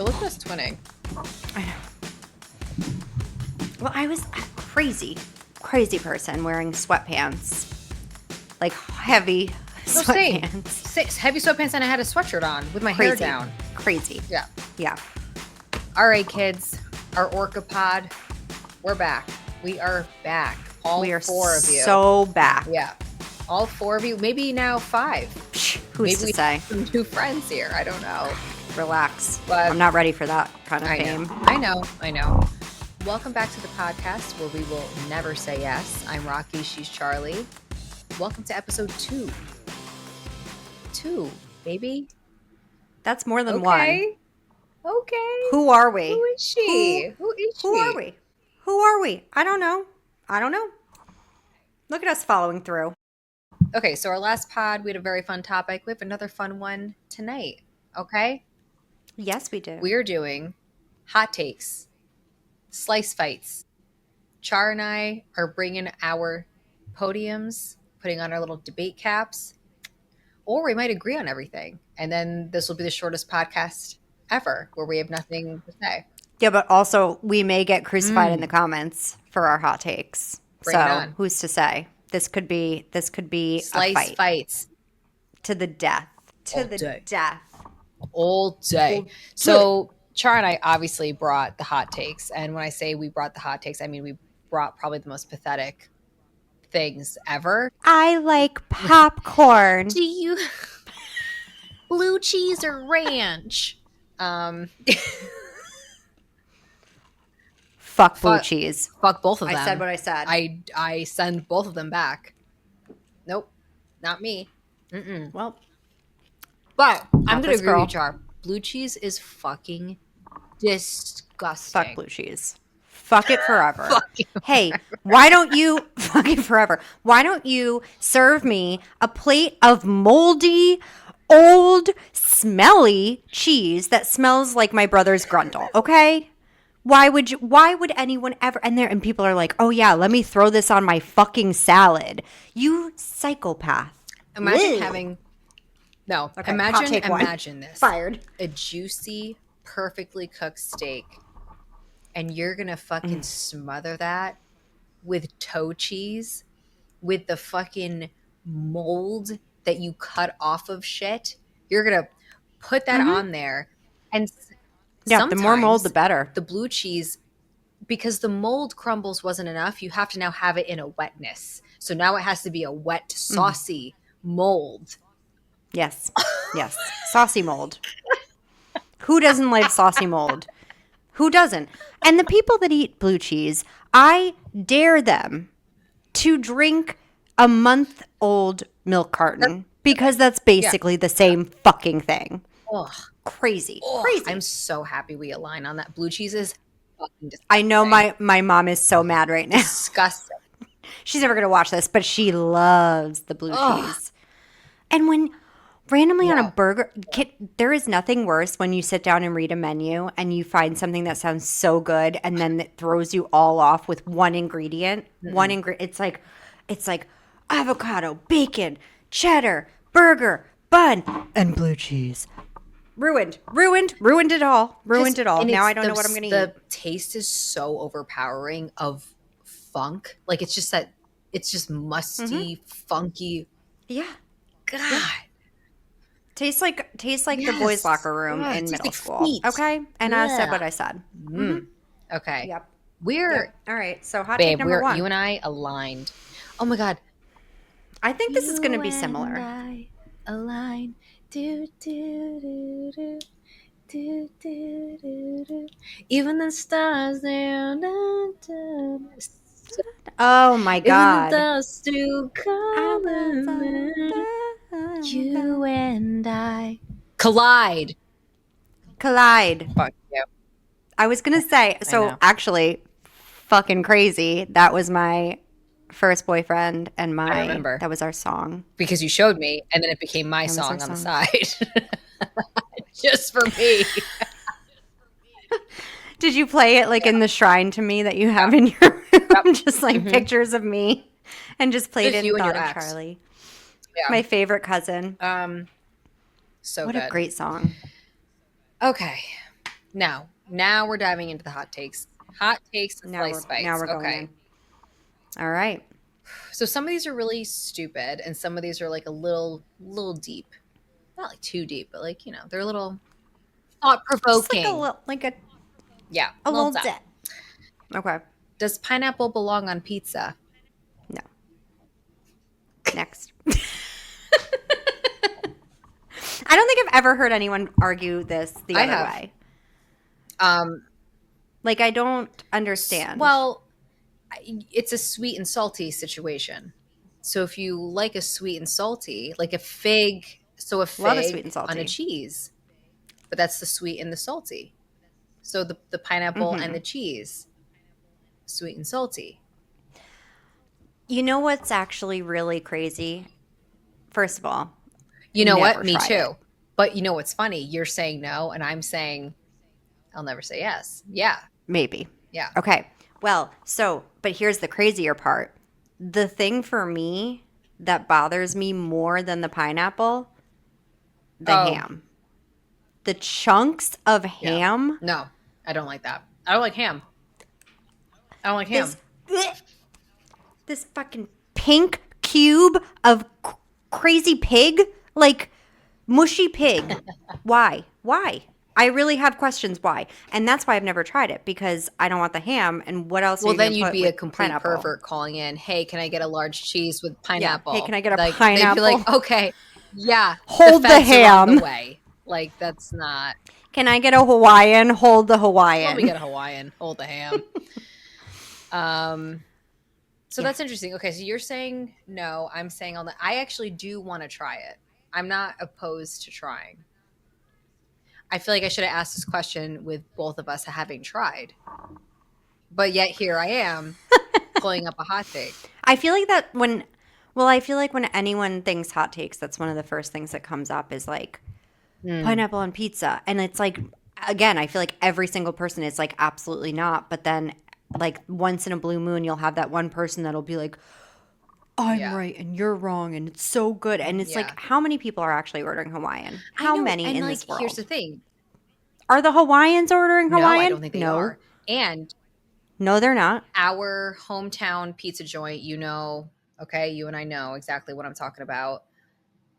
But look at us twinning. I know. Well, I was a crazy person wearing sweatpants. Like heavy sweatpants. Six heavy sweatpants, and I had a sweatshirt on with my hair down. Crazy. Yeah. Yeah. All right, kids. Our Orca pod, we're back. We are back. All four of you. So back. Yeah. All four of you. Maybe now five. Who's to say? Some new friends here. I don't know. Relax. But I'm not ready for that kind of fame. I know. Welcome back to the podcast where we will never say yes. I'm Rocky. She's Charlie. Welcome to episode 2. 2, baby. That's more than one. Okay. Who are we? Who is she? Who are we? Who are we? I don't know. Look at us following through. Okay, so our last pod, we had a very fun topic. We have another fun one tonight. Okay? Yes, we do. We are doing hot takes, slice fights. Char and I are bringing our podiums, putting on our little debate caps, or we might agree on everything. And then this will be the shortest podcast ever where we have nothing to say. Yeah, but also we may get crucified in the comments for our hot takes. Bring it so on. Who's to say? This could be Slice a fight. Fights. To the death. All day. So Char and I obviously brought the hot takes. And when I say we brought the hot takes, I mean we brought probably the most pathetic things ever. I like popcorn. Do you blue cheese or ranch? Fuck blue cheese. Fuck both of them. I said what I said. I send both of them back. Nope, not me. Well, but I'm gonna agree girl. with you, Char. Blue cheese is fucking disgusting. Fuck blue cheese. Fuck it forever. Hey, why don't you fuck it forever? Why don't you serve me a plate of moldy, old, smelly cheese that smells like my brother's grundle? Okay. Why would anyone ever and people are like, oh yeah, let me throw this on my fucking salad. You psychopath. Imagine Okay, imagine this. Fired. A juicy, perfectly cooked steak. And you're gonna fucking smother that with toe cheese, with the fucking mold that you cut off of shit. You're gonna put that on there, and yeah, the more mold, the better. The blue cheese, because the mold crumbles wasn't enough, you have to now have it in a wetness. So now it has to be a wet, saucy mold. Yes, saucy mold. Who doesn't like saucy mold? Who doesn't? And the people that eat blue cheese, I dare them to drink a month-old milk carton because that's basically the same fucking thing. Ugh. Crazy. I'm so happy we align on that. Blue cheese is fucking disgusting. I know my mom is so mad right now. Disgusting. She's never going to watch this, but she loves the blue cheese. And when randomly on a burger, there is nothing worse when you sit down and read a menu and you find something that sounds so good and then it throws you all off with one ingredient. It's like avocado, bacon, cheddar, burger, bun, and blue cheese. Ruined it all. Now I don't know what I'm going to eat. The taste is so overpowering of funk. Like it's just musty, funky. Yeah. God. Yeah. Tastes like the boys' locker room in middle school. Feet. Okay? And I said what I said. Okay. Yep. We're all right. So hot take number 1. You and I aligned. Oh my God. I think this is going to be similar. I align. Do, do, do, do, do, do, do, do. Even the stars there. Oh my God. Even the dust still calling. You and I collide. Fuck you. I was going to say, so actually, fucking crazy. That was my first boyfriend and I remember. that was our song. Because you showed me, and then it became my song on the side. Just for me. Did you play it in the shrine to me that you have in your room? Just pictures of me and just played it and thought of Charlie. Yeah. My favorite cousin. So what good. A great song. Okay. Now we're diving into the hot takes. Hot takes and slice Now fights. we're going Okay. in. All right. So some of these are really stupid and some of these are like a little deep. Not like too deep, but like, they're a little thought Just like a provoking. little, like Yeah, a a little little depth. bit. Okay. Does pineapple belong on pizza? No. Next. I don't think I've ever heard anyone argue this the I other have. way. Um, Like, I don't understand. well, it's a sweet and salty situation. So if you like a sweet and salty, like a fig, so a Love a sweet fig and on a salty. cheese, but that's the sweet and the salty. So the pineapple and Mm-hmm. the cheese, sweet and salty. You know what's actually really crazy? First of all, You know what? never Me tried it. too. But you know what's funny? You're saying no, and I'm saying I'll never say yes. Yeah, Maybe. yeah. Okay. Well, but here's the crazier part. The thing for me that bothers me more than the pineapple, the Oh, ham. The chunks of yeah. ham, No, I don't like that. I don't like ham. I don't like ham. this this fucking pink cube of crazy pig, like mushy pig. Why? Why? I really have questions why. And that's why I've never tried it because I don't want the ham and what else are Well, you going then to you'd put be a with complete pineapple? pervert calling in, "Hey, can I get a large cheese with Yeah. Hey, can pineapple?" I get a Like they'd be pineapple? like, "Okay, yeah, the Hold the feds are on the ham. way." Like that's not. Can I get a Hawaiian? Hold the Let me Hawaiian. get a Hawaiian. Hold the ham. Um, so Yeah. that's interesting. Okay, so you're saying no. I'm saying on the. I actually do want to try it. I'm not opposed to trying. I feel like I should have asked this question with both of us having tried, but yet here I am pulling up a hot take. I feel like that when, well, I feel like when anyone thinks hot takes, that's one of the first things that comes up is like Mm, pineapple on pizza. And it's like, again, I feel like every single person is like, absolutely not. But then, like, once in a blue moon, you'll have that one person that'll be like, I'm yeah, right and you're wrong. And it's so good. And it's like, yeah. how many people are actually ordering Hawaiian? I How know, many and in like, this here's the world? thing. Are the Hawaiians ordering No, I Hawaiian? don't think they No. are. And No, they're not. our hometown pizza joint, okay, you and I know exactly what I'm talking about.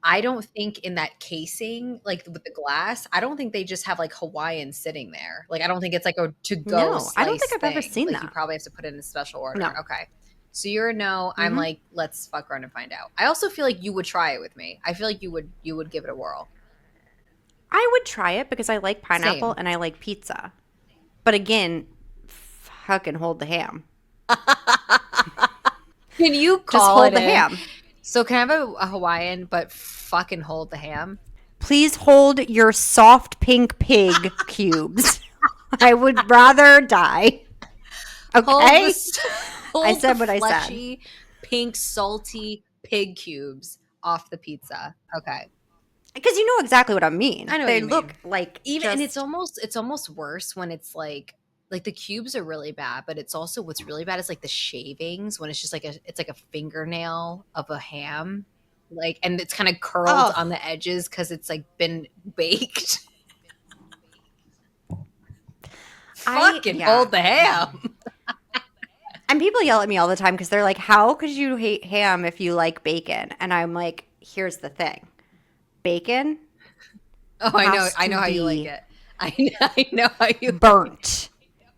I don't think in that casing, like with the glass, I don't think they just have like Hawaiian sitting there. Like, I don't think it's like a to go No, I don't think slice I've ever thing. seen Like, you that. probably have to put in a special order. No. Okay. So you're a no. I'm Hmm. like, let's fuck around and find out. I also feel like you would try it with me. I feel like you would give it a whirl. I would try it because I like pineapple Same. and I like pizza. But again, fucking hold the ham. Can you Just call hold it the in? ham. So can I have a Hawaiian, but fucking hold the ham? Please hold your soft pink pig cubes. I would rather die. Hold the Okay? st- I hold the said what I said. fleshy, pink, salty pig cubes off the pizza. Okay, Because you know exactly what I mean. I know what They you mean. look like Even and it's just. almost worse when it's like the cubes are really bad, but it's also what's really bad is like the shavings when it's just like it's like a fingernail of a ham, like and it's kind of curled on Oh, the edges because it's like been baked. Fucking yeah. hold the ham. And people yell at me all the time because they're like, how could you hate ham if you like bacon? And I'm like, here's the thing bacon Oh, has I to know how you like be it. I know how you like it. burnt.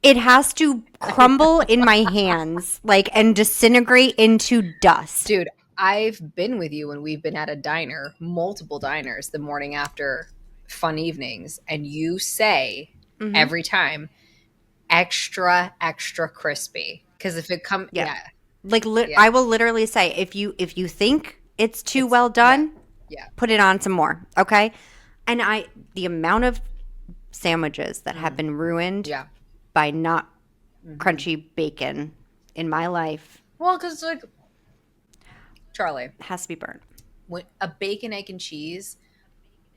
It has to crumble in my hands, like, and disintegrate into dust. Dude, I've been with you when we've been at a diner, multiple diners, the morning after fun evenings, and you say Hmm. every time, extra, extra crispy. Because if it come, Yeah, yeah, like yeah, I will literally say, if you think it's too it's well yeah, done, yeah, put it on some more, okay? And the amount of sandwiches that have been ruined yeah. by not Hmm. crunchy bacon in my life Well, because like Charlie, has to be burnt. when a bacon, egg, and cheese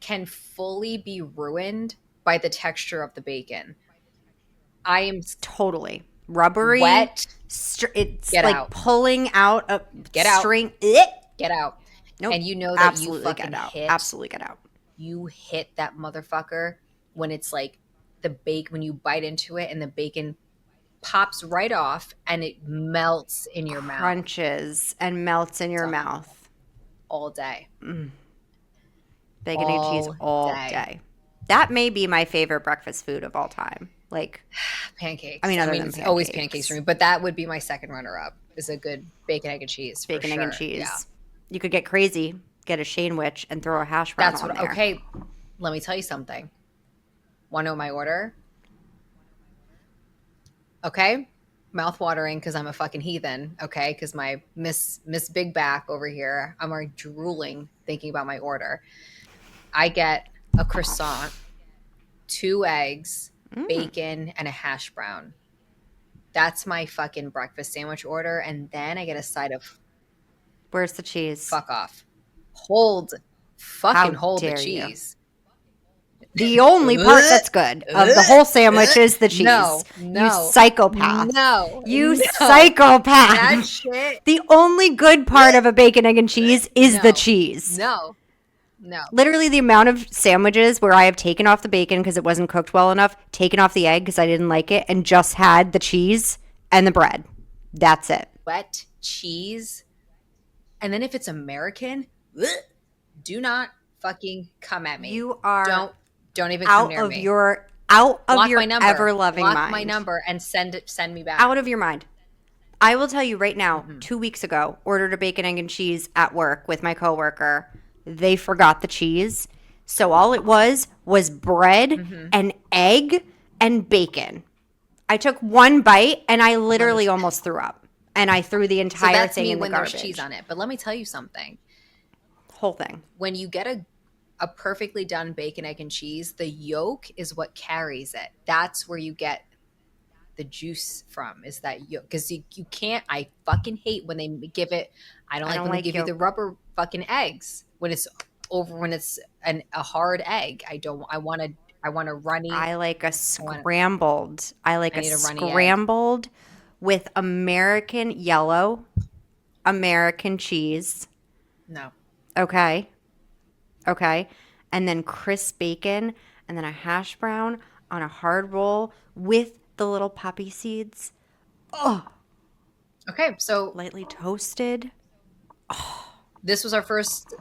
can fully be ruined by the texture of the bacon. I am Totally rubbery. wet. It's Get like out. pulling out a Get out. string. Get out. Nope. And you know that you Absolutely get fucking out. hit Absolutely get out. you hit that motherfucker when it's like the bacon, when you bite into it and the bacon pops right off and it melts in your mouth. Crunches and melts in your So, mouth. all day. Bacon and cheese All all day. day. That may be my favorite breakfast food of all time. Like, I Pancakes. mean, I other mean, than it's always pancakes for pancakes, me, but that would be my second runner up. Is a good bacon, egg, and cheese for bacon, egg, and sure. Yeah. cheese. You could get crazy, get a sandwich, and throw a hash brown That's on what, there. okay, let me tell you something. Want to know my order? Okay. Mouth watering because I'm a fucking heathen. Okay. Because my Miss Big Back over here, I'm already drooling thinking about my order. I get a croissant, 2 eggs, bacon, and a hash brown. That's my fucking breakfast sandwich order. And then I get a side of Where's the cheese? fuck off. Hold, How fucking hold the dare you? cheese. The only part that's good of the whole sandwich is the cheese. No, You no, psychopath. no, You no. That psychopath. shit. The only good part of a bacon, egg, and cheese is the No, cheese. no, no. Literally, the amount of sandwiches where I have taken off the bacon because it wasn't cooked well enough, taken off the egg because I didn't like it, and just had the cheese and the bread. That's it. Wet cheese. And then if it's American, do not fucking come at me. You are don't even come out near of me. your Block my number. ever loving Block mind. my number and send me back. Out of your mind. I will tell you right now, 2 weeks ago, ordered a bacon, egg, and cheese at work with my coworker. They forgot the cheese. So all it was bread and egg and bacon. I took one bite and I literally almost threw up. And I threw the So entire that's thing me in the when garbage. there's cheese on it. But let me tell you something. Whole thing. When you get a perfectly done bacon, egg, and cheese, the yolk is what carries it. That's where you get the juice from, is that yolk. Because you can't, I fucking hate when they give it, I don't like when they give you the rubber fucking eggs. When it's a hard egg. I want a runny. I like a scrambled. I like I a need a runny egg. scrambled with American yellow, American cheese. No. Okay. Okay. And then crisp bacon and then a hash brown on a hard roll with the little poppy seeds. Oh, Okay, so lightly toasted. this was our first.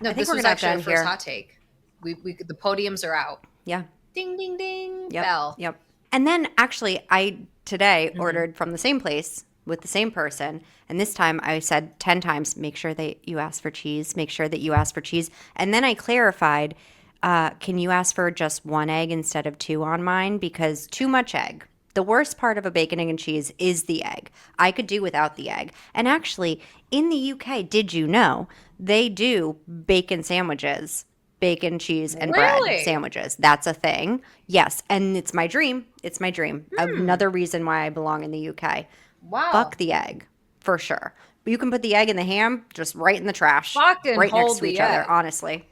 No, I think this we're was gonna have to actually our end first here. hot take. We the podiums are out. Yeah. Ding ding ding. Yep. Bell. Yep. And then actually I today ordered from the same place with the same person. And this time I said 10 times, make sure that you ask for cheese. Make sure that you ask for cheese. And then I clarified, can you ask for just one egg instead of two on mine? Because too much egg. The worst part of a bacon, egg, and cheese is the egg. I could do without the egg. And actually, in the UK, did you know they do bacon sandwiches? Bacon, cheese, and bread Really? sandwiches. That's a thing. Yes. And it's my dream. It's my dream. Another reason why I belong in the UK. Wow. Fuck the egg, for sure. But you can put the egg and the ham just right in the trash. Fucking right next hold to the each other, egg. honestly.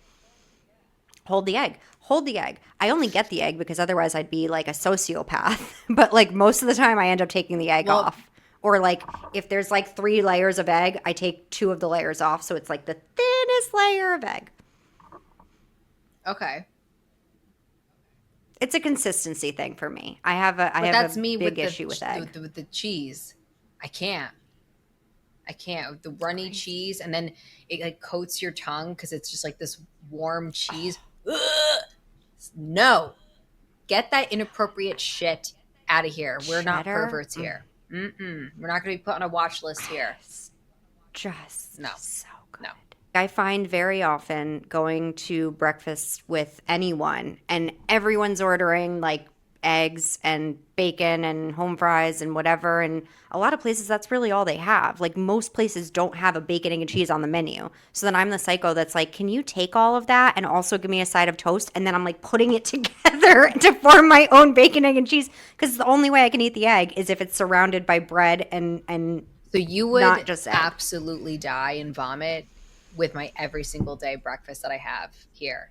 Hold the egg. Hold the egg. I only get the egg because otherwise I'd be like a sociopath. But like most of the time I end up taking the egg Well- off. Or like if there's like 3 layers of egg, I take 2 of the layers off. So it's like the thinnest layer of egg. Okay. It's a consistency thing for me. I have But a that's me big with issue with egg. with the cheese. I can't. The runny cheese, and then it like coats your tongue because it's just like this warm cheese. Ugh. No, get that inappropriate shit out of here. We're not Cheddar? perverts here. We're not going to be put on a watch list here. Just No. so good. No. I find very often going to breakfast with anyone and everyone's ordering like eggs and bacon and home fries and whatever. And a lot of places, that's really all they have. Like most places don't have a bacon, egg, and cheese on the menu. So then I'm the psycho that's like, can you take all of that and also give me a side of toast? And then I'm like putting it together to form my own bacon, egg, and cheese. Because the only way I can eat the egg is if it's surrounded by bread and So you would not just egg. absolutely die and vomit with my every single day breakfast that I have here.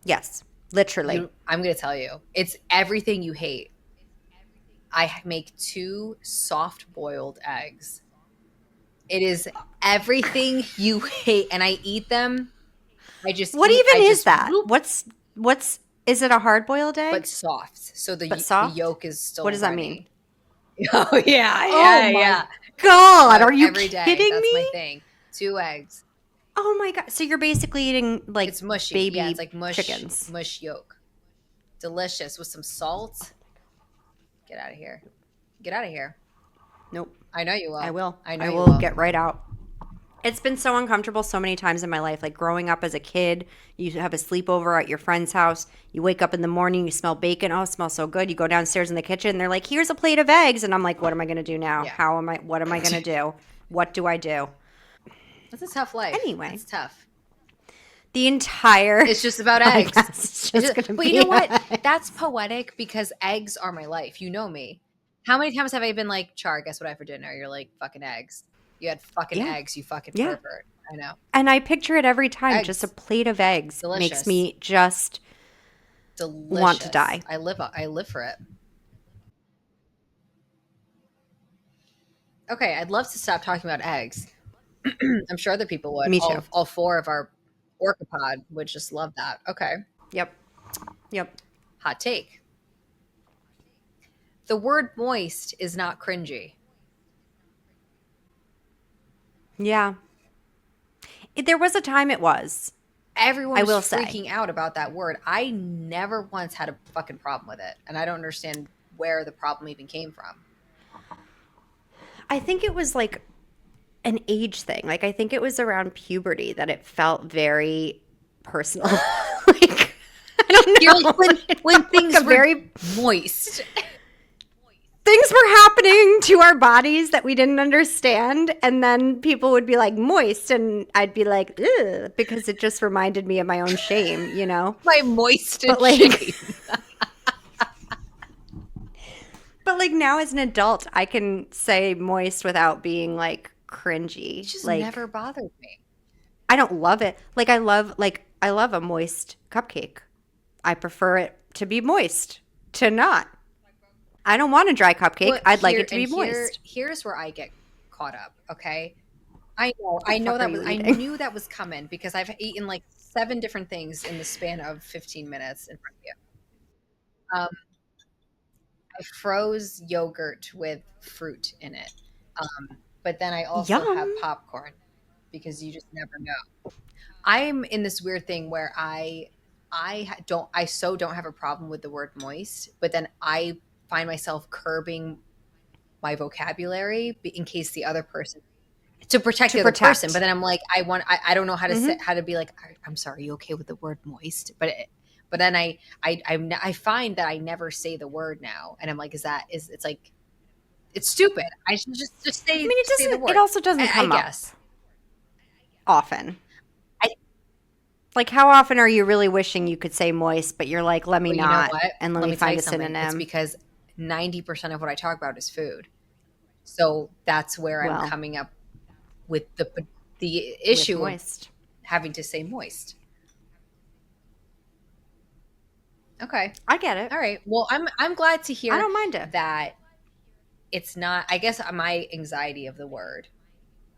yes, literally. I'm going to tell you, it's everything you hate. I make 2 soft boiled eggs. It is everything you hate, and I eat them. What even is that? What's Is it a hard-boiled but egg? soft. So But the soft? yolk is What still does that mean? runny. Oh yeah, Oh yeah, my yeah. God. So Are you every day, kidding that's my me? thing. 2 eggs. Oh my God. So you're basically eating like It's mushy. Yeah, it's baby like mush, chickens. mush yolk. Delicious with some salt. Get out of here. Get out of here. Nope. I know you I will. will. I know I you will will. get right out. It's been so uncomfortable so many times in my life. Like growing up as a kid, you have a sleepover at your friend's house. You wake up in the morning, you smell bacon. Oh, it smells so good. You go downstairs in the kitchen, and they're like, "Here's a plate of eggs," and I'm like, "What am I going to do now? Yeah. What am I going to do? What do I do?" That's a tough life. Anyway, That's tough. the entire It's just about eggs. podcast is just going to But you be know what? That's eggs. poetic because eggs are my life. You know me. How many times have I been like, Char, guess what I had for dinner? You're like, fucking eggs. You had fucking Yeah. eggs, you fucking Yeah. pervert. I know. And I picture it every time. Just a Eggs. plate of eggs makes Delicious. me just want to Delicious. die. I live for it. Okay, I'd love to stop talking about eggs. I'm sure other people would. Me too. All four of our orcapod would just love that. Okay. Yep. Yep. Hot take. The word moist is not cringy. Yeah. There was a time it was. Everyone I was will say. freaking out about that word. I never once had a fucking problem with it. And I don't understand where the problem even came from. I think it was like an age thing. Like I think it was around puberty that it felt very personal. Like I don't You're know. like when Like things a were very moist. things were happening to our bodies that we didn't understand, and then people would be like moist, and I'd be like, ugh, because it just reminded me of my own shame, you know. My moisted But like, shame. but like now as an adult, I can say moist without being like It cringy. just Like never bothered me. I don't love it. I love a moist cupcake. I prefer it to be moist to not. I don't want a dry cupcake. Well, I'd like it to be moist. here's where I get caught up. Okay, What the I know fuck are that you I eating? knew that was coming because I've eaten like 7 different things in the span of 15 minutes in front of you. Um, I froze yogurt with fruit in it, but then I also have Yum. popcorn because you just never know. I'm in this weird thing where I so don't have a problem with the word moist, but then I find myself curbing my vocabulary in case the other person to protect To the other person. But protect. then I'm like, I don't know how to say, Hmm. how to be like, I'm sorry, you okay with the word moist? But then I find that I never say the word now, and I'm like, is it's like it's stupid. I should I mean, it say the doesn't. It word. also doesn't I come up guess. often. I Like, how often are you really wishing you could say moist, but you're like, let me But you know not, what? and let Let me me tell find you a something. It's synonym? because 90% of what I talk about is food. So that's where I'm Well, coming up with the with issue of moist, having to say moist. Okay. I get it. All right. Well, I'm glad to I hear don't mind it. that it's not. I guess my anxiety of the word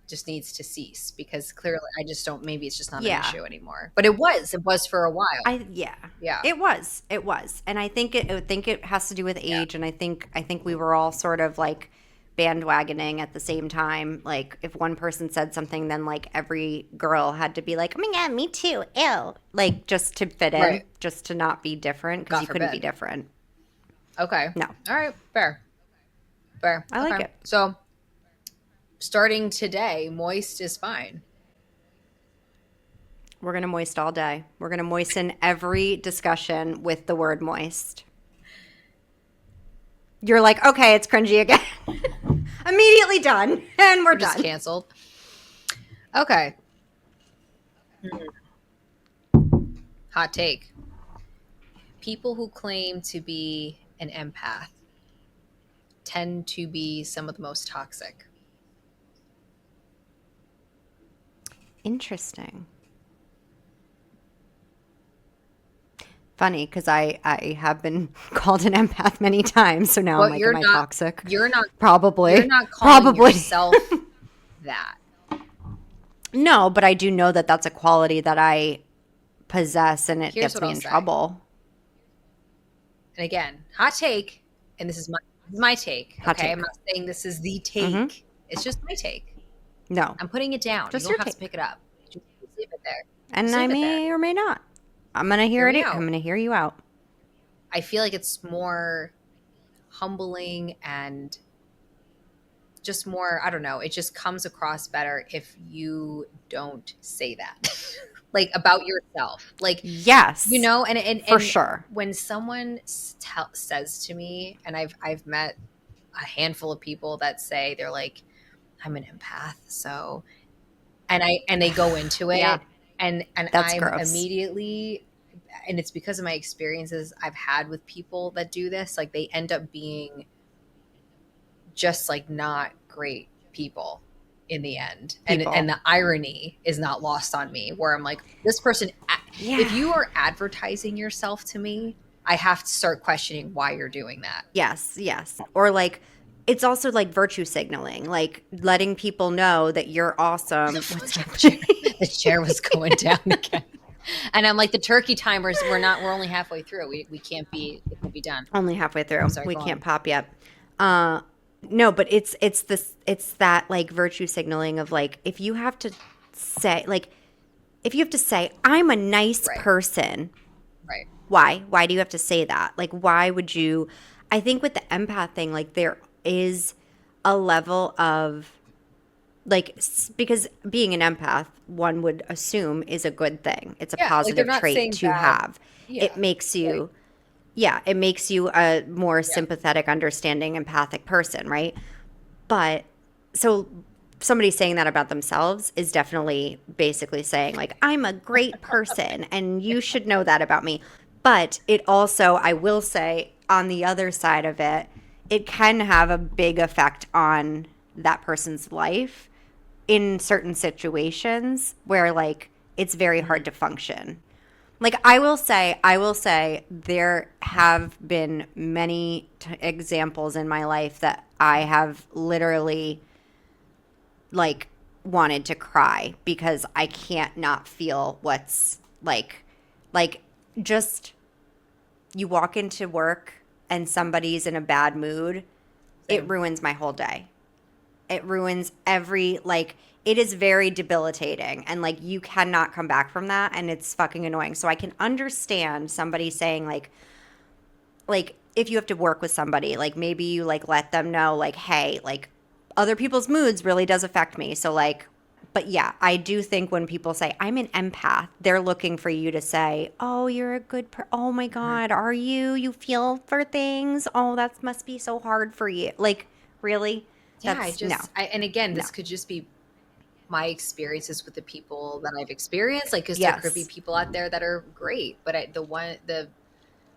just needs to cease because clearly I just don't. Maybe it's just not an Yeah. issue anymore. But it was. It was for a while. Yeah. Yeah. It was. And I think it has to do with Yeah. age, and I think we were all sort of like bandwagoning at the same time. Like if one person said something, then like every girl had to be like, "Oh my god, me too." Ew. Like just to fit in, Right. just to not be different because God you couldn't be forbid. different. Okay. No. All right. Fair. Fair. I like Okay. it. So starting today, moist is fine. We're going to moist all day. We're going to moisten every discussion with the word moist. You're like, "Okay, it's cringy again." Immediately done. And we're We're just done. canceled. Okay. Hot take. People who claim to be an empath tend to be some of the most toxic. Interesting. Funny because I have been called an empath many times, so now I'm But like, am I toxic? you're Probably. not calling Probably. yourself that. No, but I do know that that's a quality that I possess and it Here's gets what me I'll in say. trouble. and again, hot take, and this is my take. Hot Okay, I'm take. not saying this is the Mm-hmm. take. It's just my take. No, I'm putting it down. You just don't your have to take. pick it up. Just leave it there. And Just I leave it there. may or may not. I'm gonna Hear hear me it. I'm out. gonna hear you out. I feel like it's more humbling and just more, I don't know, it just comes across better if you don't say that. Like about yourself. Like, Yes, for and sure. when someone says to me, and I've met a handful of people that say they're like, I'm an empath, so, and they go into Yeah, it, and that's I'm gross. immediately, and it's because of my experiences I've had with people that do this, like they end up being just like not great people in the end, and People. the irony is not lost on me, where I'm like, this person, if Yeah. you are advertising yourself to me, I have to start questioning why you're doing that. Yes, yes. Or like it's also like virtue signaling, like letting people know that you're awesome. What's happening? The chair was going down again, and I'm like, the turkey timers, we're only halfway through, we can't be, it can't be done. Only halfway I'm through. sorry, We go can't on. pop yet. Uh no, but it's that like virtue signaling of like if you have to say like if you have to say I'm a nice Right, person, right. why? Why do you have to say that? Like why would you I think with the empath thing like there is a level of like because being an empath one would assume is a good thing. It's a Yeah, like they're positive not trait saying to bad. have. It Yeah, makes like, you yeah, it makes you a more yeah. sympathetic, understanding, empathic person, right? But so somebody saying that about themselves is definitely basically saying like I'm a great person and you should know that about me. But it also, I will say, on the other side of it, it can have a big effect on that person's life in certain situations where like it's very hard to function. Like I will say there have been many examples in my life that I have literally like wanted to cry because I can't not feel what's like just you walk into work and somebody's in a bad mood, it Same. ruins my whole day. It ruins every like it is very debilitating and like you cannot come back from that and it's fucking annoying. So I can understand somebody saying like if you have to work with somebody, like maybe you like let them know like hey, like other people's moods really does affect me. So like but yeah, I do think when people say I'm an empath, they're looking for you to say, "Oh, you're a good oh my Mhm. god, are you? You feel for things? Oh, that must be so hard for you." Like, really? Yeah, That's no. and again, No. this could just be my experiences with the people that I've experienced, like, because there could be Yes. people out there that are great, but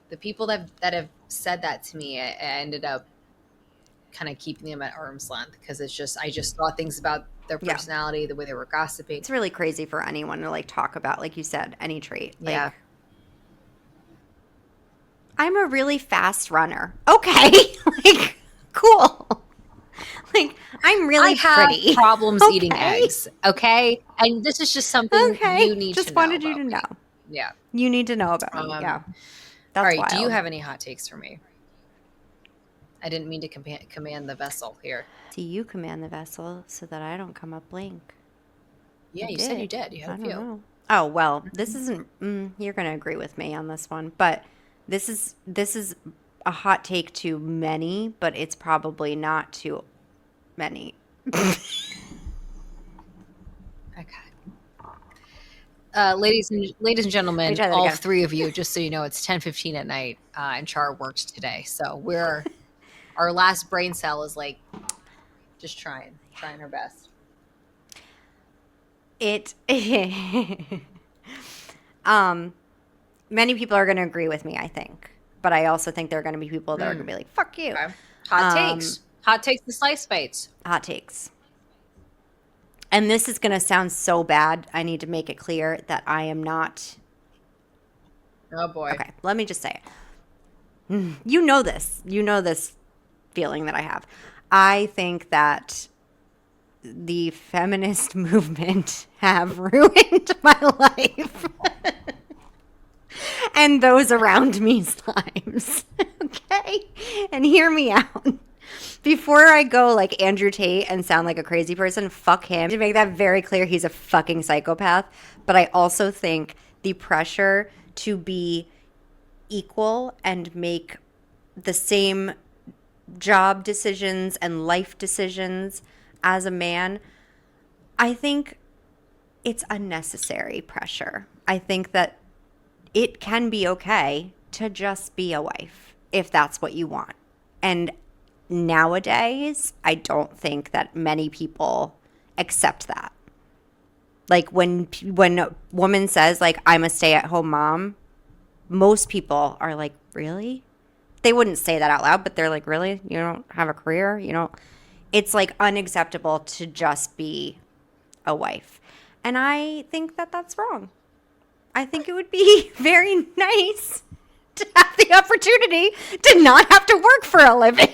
the people that have said that to me, I ended up kind of keeping them at arm's length, because it's just, I just thought things about their Yeah. personality, the way they were gossiping. It's really crazy for anyone to like talk about, like you said, any trait. Yeah. Like, I'm a really fast runner. Okay. Like, cool. Like, I'm I really have pretty. problems eating Okay. eggs, okay? And this is just something you Okay. need to Just know wanted you about to know. me. Yeah. You need to know about me. Um, Yeah. all That's right. Do you wild. have any hot takes for me? I didn't mean to command the vessel here. Do you command the vessel so that I don't come up blank? Yeah, You you said you did. did. You had I a don't few. know. Oh, well, this isn't you're going to agree with me on this one, but this is a hot take to many, but it's probably not to many. Okay. Ladies and Let me gentlemen, try that all again. three of you, just so you know, it's 10:15 at night, and Char works today, so we're our last brain cell is like just trying her best. It um many people are going to agree with me, I think. But I also think there are going to be people that are going to be like, "Fuck you." Okay. Hot takes, the slice bites. Hot takes. And this is going to sound so bad. I need to make it clear that I am not. Oh boy. Okay, let me just say it. You know this. You know this feeling that I have. I think that the feminist movement have ruined my life and those around me's lives. okay? And hear me out. Before I go like Andrew Tate and sound like a crazy person, fuck him. To make that very clear, he's a fucking psychopath. But I also think the pressure to be equal and make the same job decisions and life decisions as a man, I think it's unnecessary pressure. I think that it can be okay to just be a wife if that's what you want. And nowadays, I don't think that many people accept that. Like when a woman says like I'm a stay-at-home mom, most people are like, "Really?" They wouldn't say that out loud, but they're like, "Really? You don't have a career? You don't?" It's like unacceptable to just be a wife. And I think that that's wrong. I think it would be very nice to have the opportunity to not have to work for a living.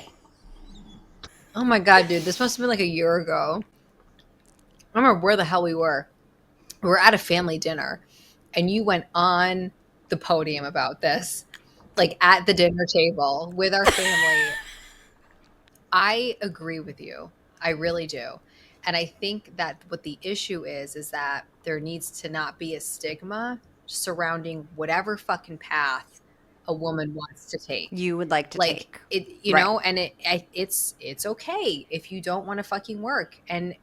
Oh my God, dude, this must have been like a year ago. I don't remember where the hell we were. We were at a family dinner, and you went on the podium about this, like at the dinner table with our family. I agree with you. I really do. And I think that what the issue is that there needs to not be a stigma surrounding whatever fucking path a woman wants to take. You would like to Like take. it, Right. and it's okay if you don't want to fucking work, and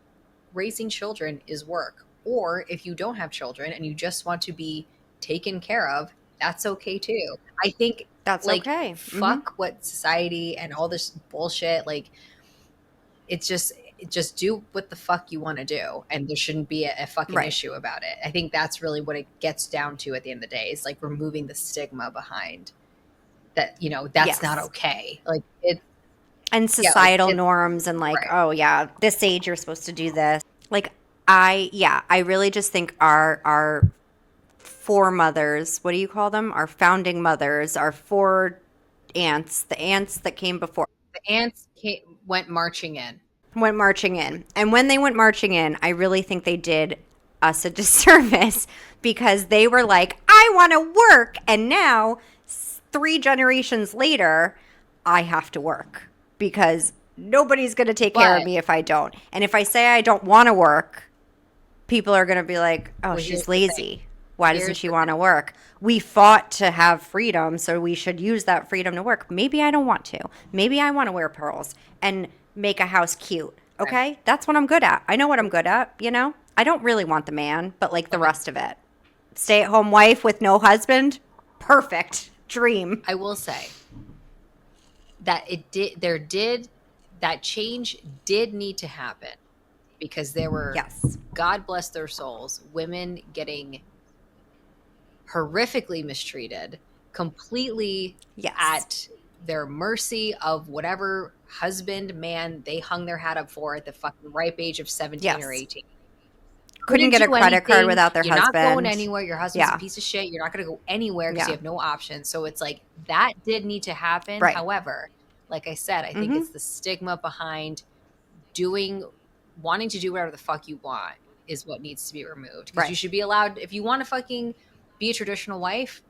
raising children is work. Or if you don't have children and you just want to be taken care of, that's okay too. I think That's like okay. Mm-hmm. fuck what society and all this bullshit, like it's just do what the fuck you want to do, and there shouldn't be a fucking Right. issue about it. I think that's really what it gets down to at the end of the day, is like removing the stigma behind that, that's not Yes. okay. Like it And yeah, like societal it's norms and like, right. oh yeah, this age you're supposed to do this. Like I really just think our foremothers, what do you call them? Our founding mothers, our four aunts, the aunts that came before The ants went marching in. went marching in. And when they went marching in, I really think they did us a disservice because they were like, I want to work. And now, three generations later, I have to work because nobody's going to take care of But me if I don't. And if I say I don't want to work, people are going to be like, oh, well, she's here's the thing. lazy. Why doesn't Here's she the want to thing. work? We fought to have freedom, so we should use that freedom to work. Maybe I don't want to. Maybe I want to wear pearls and make a house cute. Okay. Okay? That's what I'm good at. I know what I'm good at, you know? I don't really want the man, but like the Okay. rest of it. Stay at home wife with no husband? Perfect. Dream. I will say that that change did need to happen, because there were, Yes. God bless their souls, women getting horrifically mistreated, completely Yes. at their mercy of whatever husband, man they hung their hat up for at the fucking ripe age of 17 or Yes. 18. Couldn't Couldn't get a do credit card anything. without their You're not going husband. anywhere. Your husband's a Yeah. piece of shit. You're not going to go anywhere because you Yeah. have no options. So it's like that did need to happen. Right. However, like I said, I think Mm-hmm. it's the stigma behind doing, wanting to do whatever the fuck you want is what needs to be removed. Because Right. you should be allowed, if you want to fucking be a traditional wife,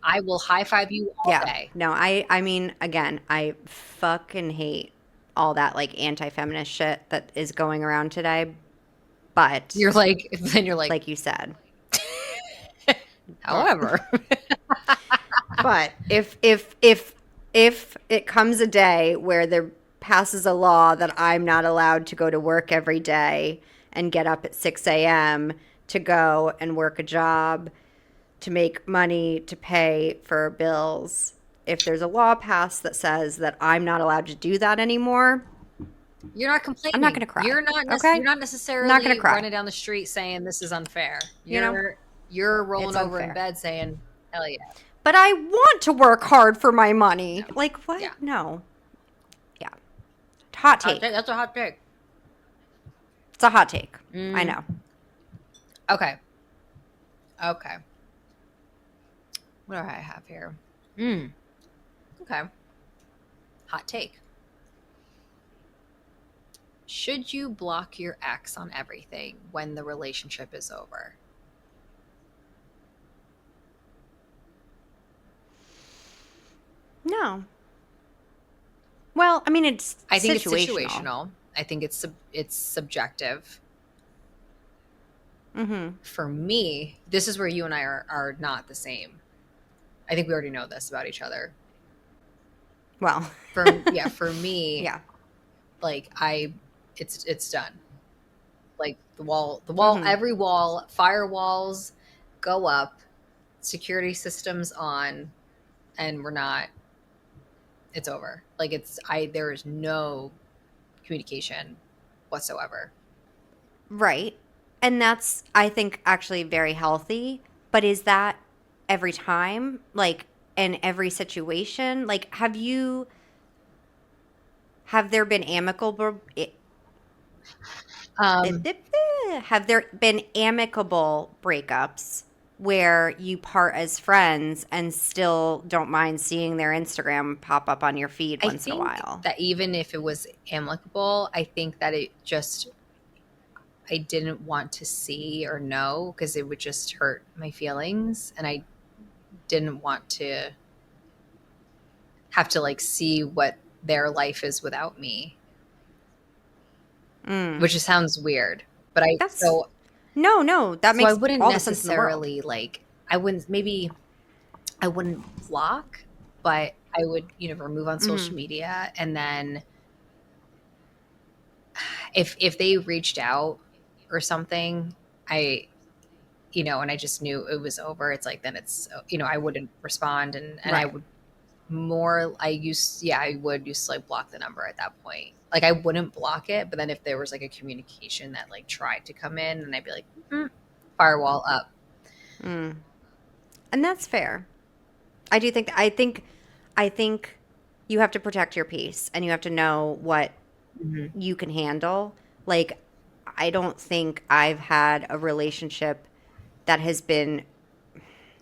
I will high five you all Yeah. day. No, I mean, again, I fucking hate all that like anti-feminist shit that is going around today. But You're like, then you're like, like you said, but however, but if it comes a day where there passes a law that I'm not allowed to go to work every day and get up at 6 a.m. to go and work a job to make money to pay for bills, if there's a law passed that says that I'm not allowed to do that anymore, you're not I'm not going complaining. to cry. You're not. Okay? You're not I'm not going to necessarily cry. running down the street saying this is unfair. You know, You're it's rolling over in unfair. bed saying, "Hell yeah, But I want to work hard for my money. no, Like, what? yeah." No. Yeah. Hot take. That's a hot take. It's a hot take. I Mm, know. okay. Okay. What do I have here? Mm, okay. Hot take. Should you block your ex on everything when the relationship is over? No. Well, I mean, it's I think it's situational. situational. I think it's subjective. Mm-hmm. For me, this is where you and I are not the same. I think we already know this about each other. Well, For me, yeah. like it's done. Like Mm-hmm. every wall, firewalls go up, security systems on, and we're not. It's over. Like there is no communication whatsoever. Right. And that's, I think, actually very healthy. But is that every time? Like, in every situation? Like, have there been Um, have there been amicable breakups where you part as friends and still don't mind seeing their Instagram pop up on your feed I once in a think while? that even if it was amicable, I think that I didn't want to see or know because it would just hurt my feelings, and I didn't want to have to like see what their life is without me, Mm. which just sounds weird. But I That's no, no. That so I makes wouldn't all the sense in the world. necessarily like I wouldn't maybe I wouldn't block, but I would, remove on Mm-hmm. social media. And then if they reached out or something, I, and I just knew it was over, it's like, then it's, I wouldn't respond. And I Right. would I would use to like block the number at that point. Like I wouldn't block it, but then if there was like a communication that like tried to come in, and I'd be like, firewall up. Mm. And that's fair. I think you have to protect your peace and you have to know what Hmm. you can handle. Like, I don't think I've had a relationship that has been,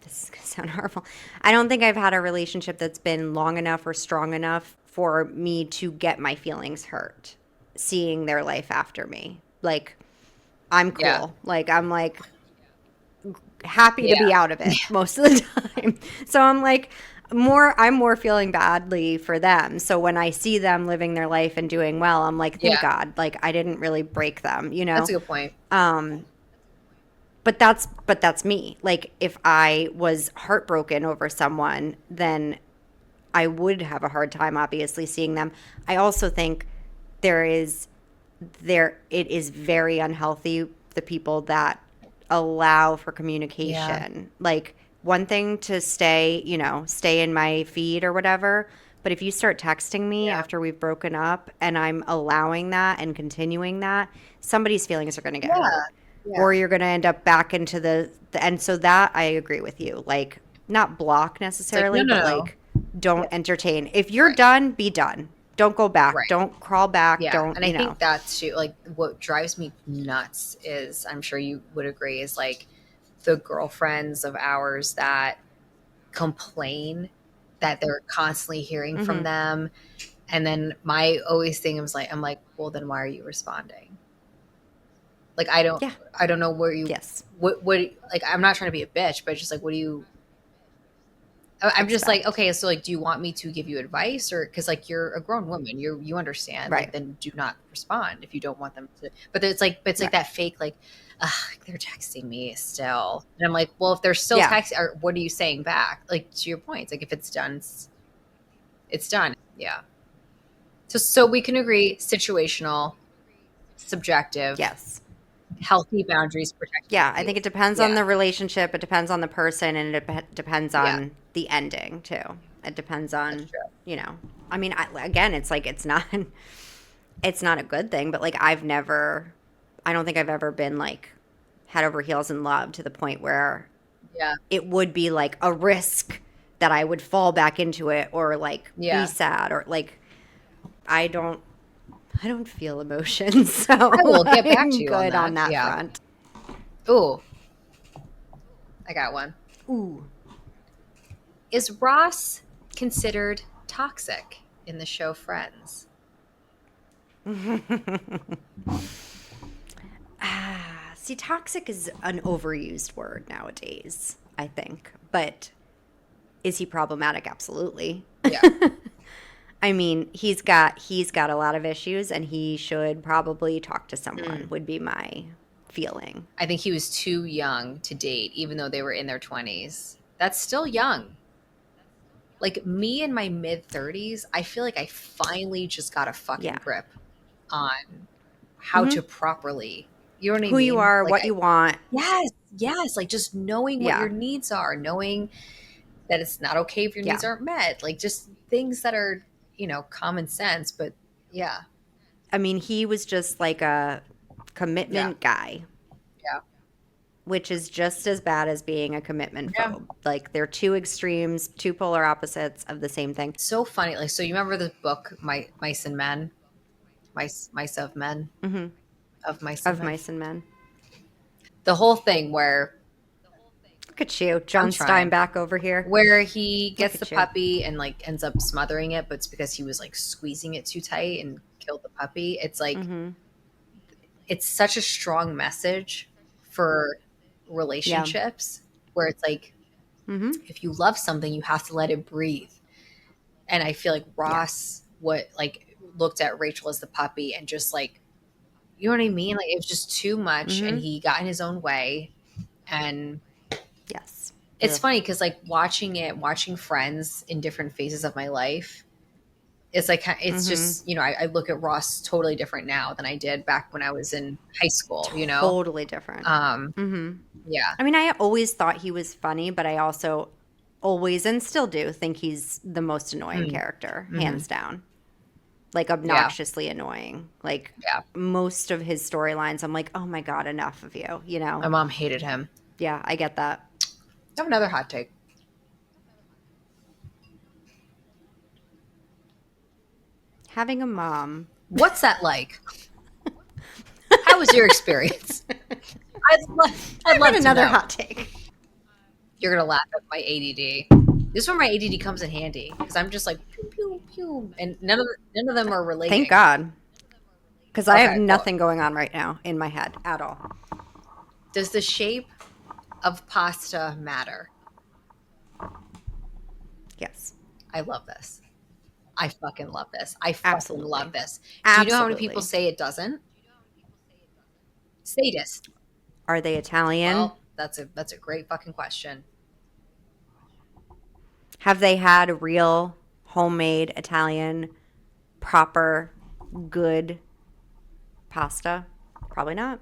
this is going to sound horrible. I don't think I've had a relationship that's been long enough or strong enough for me to get my feelings hurt seeing their life after me. Like, I'm Yeah. cool. Like, I'm like happy to Yeah. be out of it most of the time. So I'm more feeling badly for them. So when I see them living their life and doing well, I'm like, thank Yeah. God, like I didn't really break them, you That's know? a good point. Um, but that's me. Like if I was heartbroken over someone, then I would have a hard time obviously seeing them. I also think there is it is very unhealthy the people that allow for Yeah. communication. Like one thing to stay in my feed or whatever, but if you start texting me Yeah. after we've broken up and I'm allowing that and continuing that, somebody's feelings are going to get Yeah. hurt. Yeah. Or you're going to end up back into the and so that I agree with you. Like not block It's like, no, necessarily, no, but no. like don't Yeah. entertain. If you're Right. done, be done. Don't go back. Right. Don't crawl back. Yeah. Don't, And I think that's too, like, what drives me nuts is, I'm sure you would agree, is like the girlfriends of ours that complain that they're constantly hearing from Mhm. them. And then my always thing was like, I'm like, well, then why are you responding? Like, Yeah. I don't know where Yes. what, like, I'm not trying to be a bitch, but it's just like, what do you, I'm just like, Expect. okay, so like, do you want me to give you advice, or because like you're a grown woman, you understand, like Right. then do not respond if you don't want them to. But it's like Right. that fake like, ugh, they're texting me still, and I'm like, well, if they're still Yeah. texting, or what are you saying back? Like to your point, it's like if it's done, it's done. Yeah. So we can agree, situational, subjective, Yes. healthy boundaries, protect your Yeah. I think it peace. depends on Yeah. the relationship. It depends on the person, and it depends Yeah. on the ending too. It depends That's on, true. you know. I mean, again, it's like it's not a good thing, but like I don't think I've ever been like head over heels in love to the point where Yeah. it would be like a risk that I would fall back into it or like be Yeah. sad or like I don't I don't feel emotions, so I will get back to I'm you on good on that. that Yeah. front. Ooh, I got one. Ooh. Is Ross considered toxic in the show Friends? See, toxic is an overused word nowadays, I think. But is he problematic? Absolutely. Yeah. I mean, he's got a lot of issues and he should probably talk to someone Mm. would be my feeling. I think he was too young to date, even though they were in their 20s. That's still young. Like me in my mid 30s, I feel like I finally just got a fucking Yeah. grip on how to Mhm. properly, you know what I Who you mean? are, Like what you want. yes, yes, like just knowing what your Yeah. needs are, knowing that it's not okay if your Yeah. needs aren't met, like just things that are, common sense, but yeah. I mean, he was just like a Yeah. commitment guy, Yeah. which is just as bad as being a commitment Yeah. phobe. Like they're two extremes, two polar opposites of the same thing. So funny. Like so you remember the book Mice and Men? Mice of Men, Hmm. of Mice and Of Men. Mice and Men. The whole thing where Look at you, I'm John trying Steinbeck over here. where he Look gets the at you. puppy and like ends up smothering it, but it's because he was like squeezing it too tight and killed the puppy. It's like Hmm. it's such a strong message for Yeah. relationships where it's like Hmm. if you love something, you have to let it breathe. And I feel like Yeah. Ross what like looked at Rachel as the puppy and just like you know what I mean? Like it was just too much and Hmm. he got in his own way. And Yes. it's Ugh. funny because like watching Friends in different phases of my life, it's like it's Hmm. just I look at Ross totally different now than I did back when I was in high school. Totally different. Um, Hmm. yeah. I mean, I always thought he was funny, but I also always and still do think he's the most annoying Mm, character, hmm. hands down. Like Yeah. obnoxiously annoying. Like Yeah. most of his storylines, I'm like, oh my God, enough of you, you My know? mom hated him. Yeah, I get that. I have another hot take. Having a mom. What's that like? How was your experience? I'd I've got love to another know. hot take. You're gonna laugh at my ADD. This is where my ADD comes in handy because I'm just like pew pew pew, and none of them are Thank relating. God. Because I have Okay, cool. nothing going on right now in my head at all. Does the shape of pasta matter? Yes, I love this. I fucking love this. I fucking love absolutely. this. Do you know how many people Absolutely. say it doesn't? Sadist. Are they Italian? Well, that's a great fucking question. Have they had real homemade Italian, proper, good pasta? Probably not.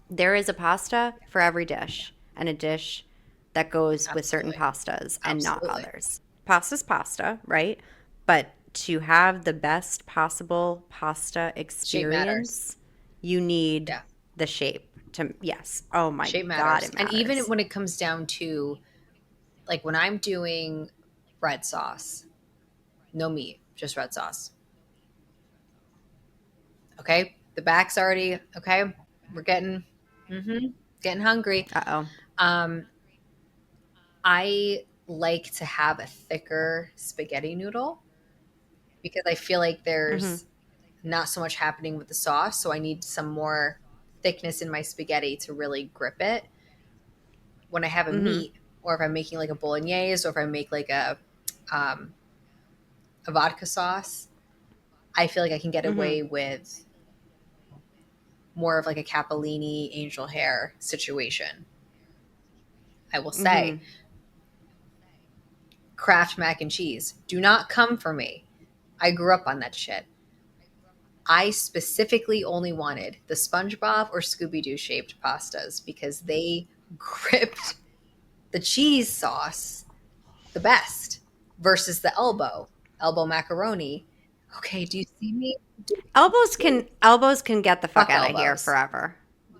There is a pasta for every dish, and a dish that goes with certain Absolutely. pastas and not Absolutely. others. Pasta's pasta, right? But to have the best possible pasta Shape matters. experience, you need Yeah. the shape to, yes. Oh my Shape God, matters. it And even matters. when it comes down to like when I'm doing red sauce, no meat, just red sauce. Okay? The back's already okay. We're getting hungry. Uh oh. Um I like to have a thicker spaghetti noodle because I feel like Mm-hmm. there's not so much happening with the sauce, so I need some more thickness in my spaghetti to really grip it. When I have a Mm-hmm. meat, or if I'm making like a bolognese, or if I make like um, a vodka sauce, I feel like I can get Mm-hmm. away with more of like a capellini angel hair situation. I will say, Mm-hmm. Kraft mac and cheese, do not come for me. I grew up on that shit. I specifically only wanted the SpongeBob or Scooby Doo shaped pastas because they gripped the cheese sauce the best versus the elbow macaroni. Okay, do you see me? Do you see me? Elbows can get the fuck Fuck out of here elbows. forever.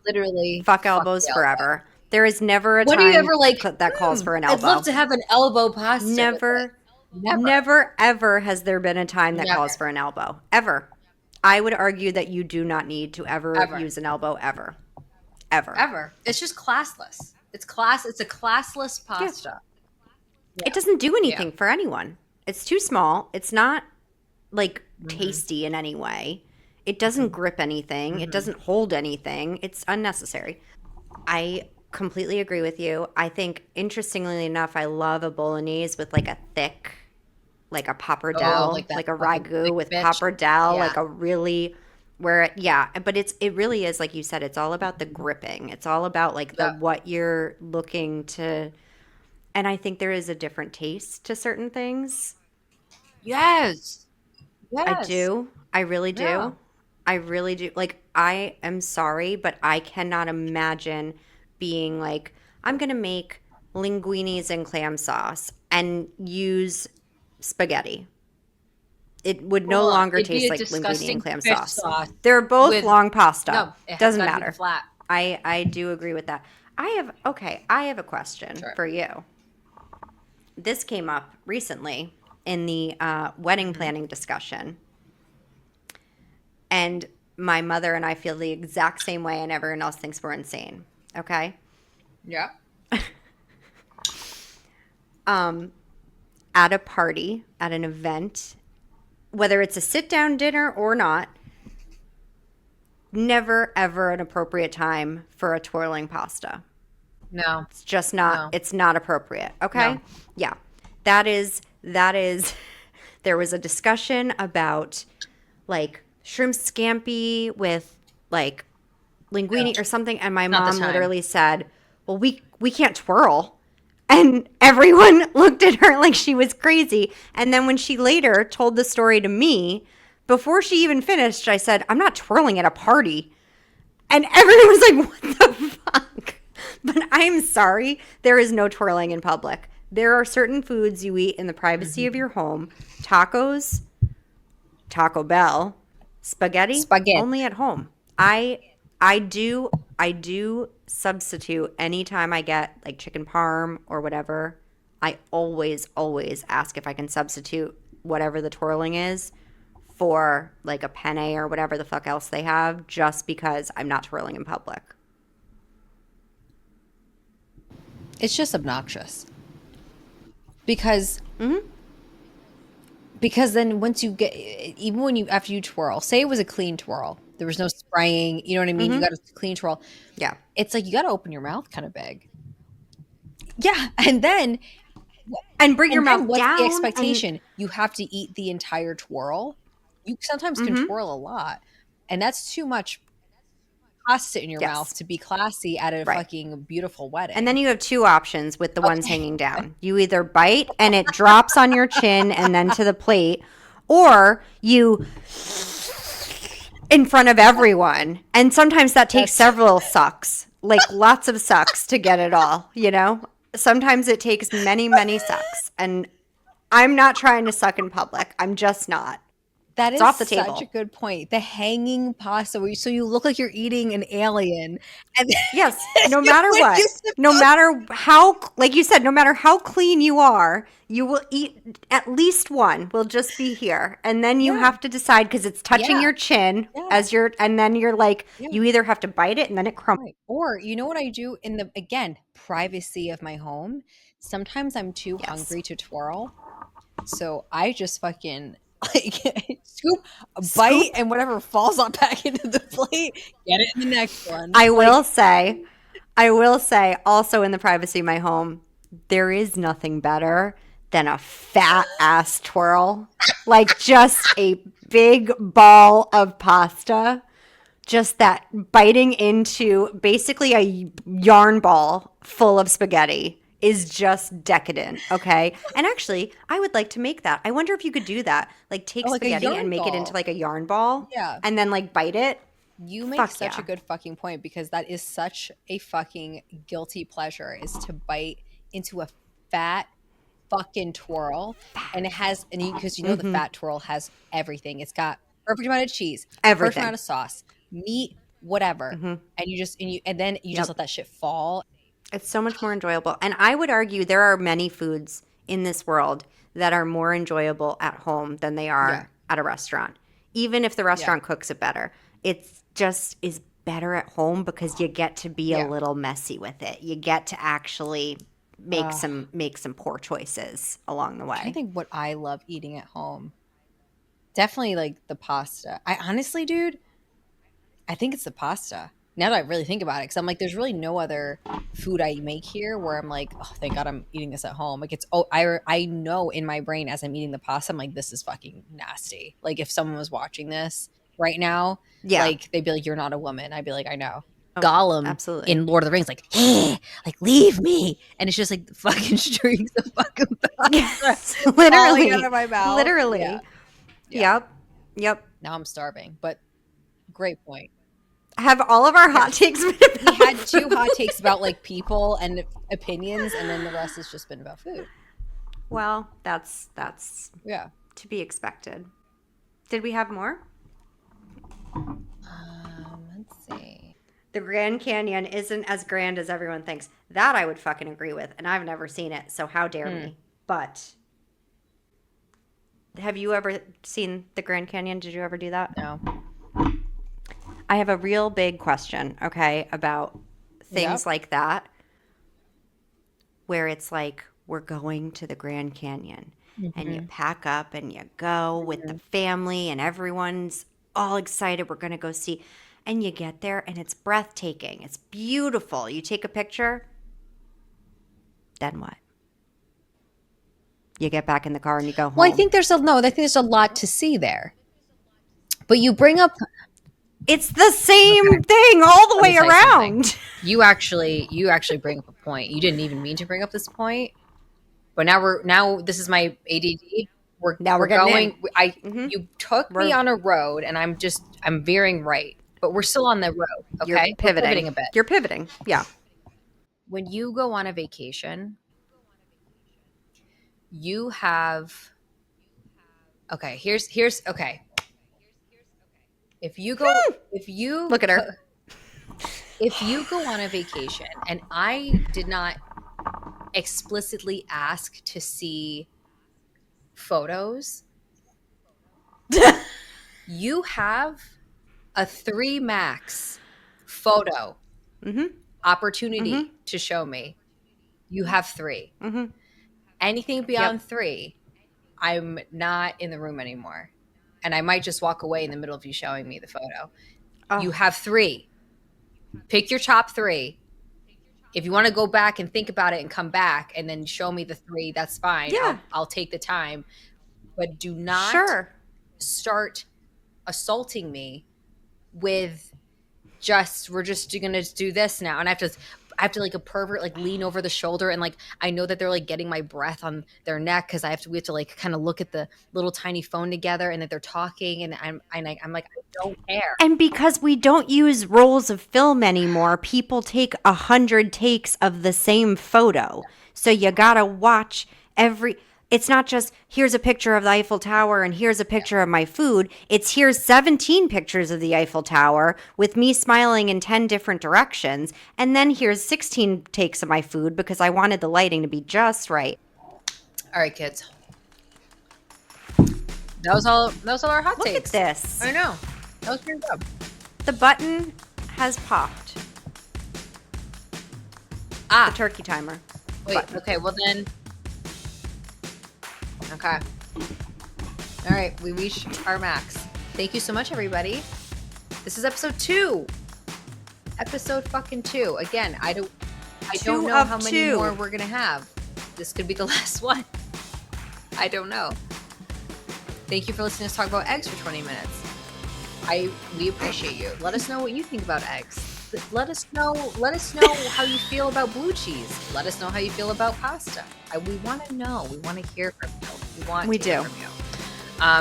Literally, Fuck fuck elbows the elbow. forever. There is never a When are you time ever like, that calls for an I'd love elbow. to have an elbow pasta with it? Never, Never, never, ever has there been a time that calls never, for an elbow. Ever. I would argue that you do not need to ever ever, use an elbow ever. Ever. ever. It's just classless. It's a classless Yeah. pasta. It Yeah, doesn't do yeah. anything for anyone. It's too small. It's not like Hmm. tasty in any way. It doesn't grip anything. It Hmm. doesn't hold anything. It's unnecessary. I completely agree with you. I think, interestingly enough, I love a bolognese with like a thick like a Oh, like pappardelle, that like a fucking ragu thick with bitch. pappardelle, Yeah. like a really where yeah, but it really is like you said, it's all about the gripping. It's all about like the Yeah. what you're looking to, and I think there is a different taste to certain things. Yes. I Yes. do. I really Yeah. do. I really do. Like, I am sorry, but I cannot imagine being like, I'm going to make linguinis and clam sauce and use spaghetti. It would no Ugh, longer it'd be taste a like linguine and disgusting clam fish sauce. sauce They're both with long pasta. no, it has Doesn't got to be the matter. flat. I do agree with that. I have a question Sure. for you. This came up recently in the wedding Hmm. planning discussion. And my mother and I feel the exact same way, and everyone else thinks we're insane. Okay. Yeah. Um, at a party, at an event, whether it's a sit down dinner or not, never ever an appropriate time for a twirling pasta. No. It's just not, No. it's not appropriate. Okay. No. Yeah. That is, there was a discussion about like shrimp scampi with like No. linguine or something, and my Not the mom time. literally said, well, we can't twirl. And everyone looked at her like she was crazy. And then when she later told the story to me, before she even finished, I said, I'm not twirling at a party. And everyone was like, what the fuck? But I'm sorry, there is no twirling in public. There are certain foods you eat in the privacy of Hmm. your home. Tacos, Taco Bell, spaghetti, Spaghetti. only at home. I do substitute anytime I get like chicken parm or whatever. I always ask if I can substitute whatever the twirling is for like a penne or whatever the fuck else they have, just because I'm not twirling in public. It's just obnoxious because Hmm. then once you get, even when you after you twirl, say it was a clean twirl, there was no spraying, you know what I mean, you Hmm. got a clean twirl, Yeah. it's like you got to open your mouth kind of big. Yeah. And then And bring your mouth what's the down and expectation? You have to eat the entire twirl. You sometimes can hmm. twirl a lot, and that's too much pasta in your mouth Yes. to be classy at a Right. fucking beautiful And then wedding. you have two options with the ones Okay. hanging down. You either bite and it drops on your chin and then to the plate, or you in front of everyone. And sometimes that takes That's several sucks, like lots of sucks to get it all, you know? Sometimes it takes many sucks. And I'm not trying to suck in public. I'm just not. that It's is off the such a table. good point. The hanging pasta, where so you look like you're eating an alien, and Yes, then no matter when you what, sip no out, matter how, like you said, no matter how clean you are, you will eat at least one will just be here. And then you yeah, have to decide because it's touching yeah, your chin yeah, as you're, and then you're like, yeah. you either have to bite it and then it crumbles. Right. Or you know what I do in the again privacy of my home. Sometimes I'm too Yes. hungry to twirl, so I just fucking like scoop a bite Scoop. and whatever falls on back into the plate, get it in the next one. I Like, will say, I will say also in the privacy of my home, there is nothing better than a fat ass twirl. Like just a big ball of pasta. Just that biting into basically a yarn ball full of spaghetti is just decadent, okay? And actually, I would like to make that. I wonder if you could do that. Like take oh, like a spaghetti and yarn make it into ball. like a yarn ball Yeah. and then like bite it. You make Fuck such a yeah. good fucking point because that is such a fucking guilty pleasure is to bite into a fat fucking twirl, and it has and you because you know the Mhm. fat twirl has everything. It's got perfect amount of cheese, perfect amount Everything. of sauce, meat, whatever, Mhm. and and then you just Yep. let that shit fall. It's so much more enjoyable. And I would argue there are many foods in this world that are more enjoyable at home than they Yeah, are at a restaurant. Even if the yeah, restaurant cooks it better. It just is better at home because you get to be a yeah. little messy with it. You get to actually Uh, make some poor choices along the I'm trying to way. think what I love eating at home. Definitely like the pasta. I honestly, dude, I think it's the pasta. Now that I really think about it, because I'm like, there's really no other food I make here where I'm like, oh, thank God I'm eating this at home. Like it's, oh, I know in my brain as I'm eating the pasta, I'm like, this is fucking nasty. Like if someone was watching this right now, Yeah. like they'd be like, you're not a woman. I'd be like, I know. Oh, Gollum absolutely. in Lord of the Rings, like, hey, like leave me, and it's just like fucking streaks of fucking pasta Yes, falling out literally. of my mouth. Yeah, Literally. yeah. Yep. Yep. Now I'm starving, but great point. Have all of our hot Yes. takes been We about had two food? hot takes about like people and opinions, and then the rest has just been about food. Well, that's Yeah. to be expected. Did we have more? Let's see. The Grand Canyon isn't as grand as everyone thinks. That I would fucking agree with, and I've never seen it, so how dare me. But have you ever seen the Grand Canyon? Did you ever do that? No. I have a real big question, okay, about things Yep. like that, where it's like we're going to the Grand Canyon and you Mhm. pack up and you go with the Mhm. family and everyone's all excited. We're going to go see. And you get there and it's breathtaking. It's beautiful. You take a picture. Then what? You get back in the car and you go Well, I home. think there's a no. I think there's a lot to see there. But you bring up It's the same okay. thing all the Let me way tell you something. around. You actually bring up a point. You didn't even mean to bring up this point, but now this is my ADD. We're Now we're we're getting in. going. I Hmm. You took me We're on a road, and I'm veering right, but we're still on the road. You're Okay, we're pivoting pivoting. a bit. You're pivoting. Yeah. When you go on a vacation, you have okay. Here's okay. If you go if you Look at her. if you go on a vacation, and I did not explicitly ask to see photos, you have a 3 max photo Mm-hmm. opportunity Mm-hmm. to show me. You have 3. Mm-hmm. Anything Yep. beyond 3, I'm not in the room anymore. And I might just walk away in the middle of you showing me the photo. You Oh, have 3. Pick your top 3. If you want to go back and think about it and come back and then show me the 3, that's fine. yeah. I'll take the time, but do not Sure. start assaulting me with just we're just gonna do this now, and I have to like a pervert like lean over the shoulder, and like I know that they're like getting my breath on their neck because we have to like kind of look at the little tiny phone together, and that they're talking, and I'm like, I don't care. And because we don't use rolls of film anymore, people take 100 takes of the same photo. So you gotta watch every. It's not just here's a picture of the Eiffel Tower and here's a picture of my food. It's here's 17 pictures of the Eiffel Tower with me smiling in 10 different directions. And then here's 16 takes of my food because I wanted the lighting to be just right. All right, kids, that was all our hot Look at takes. this. I know, that was pretty good. The button has popped. The turkey timer. Wait, button. okay, well then, okay, all right, we reached our max. Thank you so much, everybody. This is episode 2. Episode fucking 2. Again, I don't Two know of how many two. more we're gonna have. This could be the last one. I don't know. Thank you for listening to us talk about eggs for 20 minutes. We appreciate you. Let us know what you think about eggs. Let us know how you feel about blue cheese. Let us know how you feel about pasta. We want to know. We want to hear from you. We to hear do. from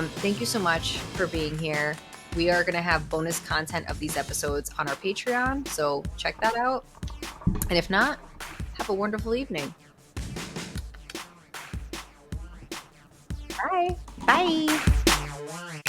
you. Thank you so much for being here. We are going to have bonus content of these episodes on our Patreon, so check that out. And if not, have a wonderful evening. Bye. Bye.